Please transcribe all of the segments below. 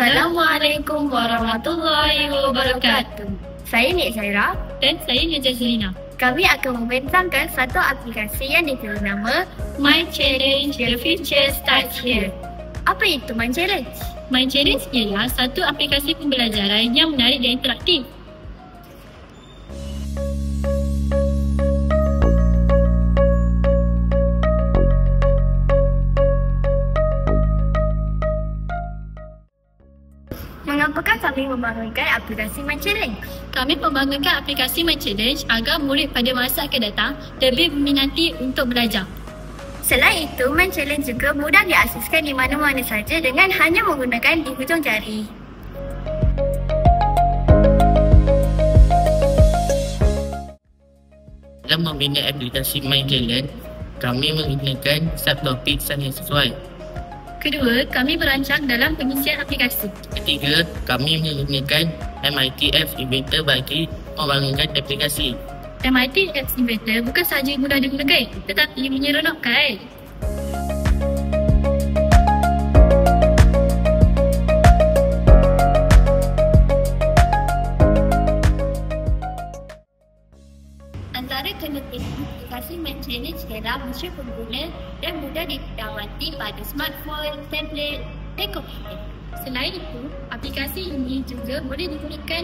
Assalamualaikum warahmatullahi wabarakatuh. Saya Nik Zaira dan saya Najah Zelina. Kami akan membentangkan satu aplikasi yang diberi nama My Challenge, the future starts here. Apa itu My Challenge? My Challenge ialah satu aplikasi pembelajaran yang menarik dan interaktif. Mengapakah kami membangunkan aplikasi My Challenge? Kami membangunkan aplikasi My Challenge agar murid pada masa akan datang lebih berminati untuk belajar. Selain itu, My Challenge juga mudah diakseskan di mana-mana saja dengan hanya menggunakan di hujung jari. Dalam membina aplikasi My Challenge, kami menggunakan subtopik yang sesuai. Kedua, kami merancang dalam pengisian aplikasi. Ketiga, kami menggunakan MITF Inventor bagi membangunkan aplikasi. MITF Inventor bukan sahaja mudah digunakan, tetapi menyeronokkan. Antara kelebihan aplikasi My Challenge ialah mudah pengguna dan mudah didapati pada smartphone, tablet dan komputer. Selain itu, aplikasi ini juga boleh digunakan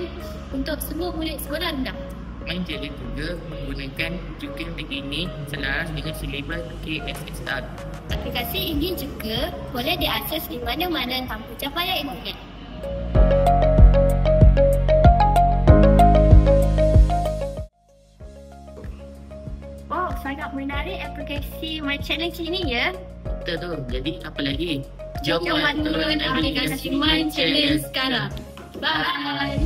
untuk semua murid sekolah rendah. My Challenge juga menggunakan rujukan begini selaras dengan silibus KSSR. Aplikasi ini juga boleh diakses di mana-mana tanpa capaian internet. Wow, sangat menarik aplikasi My Challenge ini ya. Betul tu, jadi apa lagi? Jom turun aplikasi My Challenge sekarang. Bye!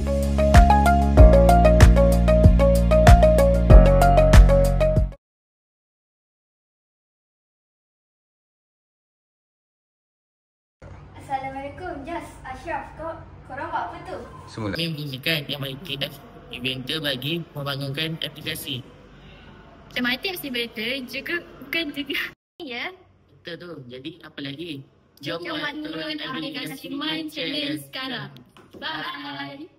Assalamualaikum, Jas, Ashraf, korang buat apa tu? Kami menggunakan MITF Inventor bagi membangunkan aplikasi. MITF Inventor juga bukan juga ya. Betul tu, jadi apa lagi? Jom turun aplikasi My Challenge sekarang. Bye!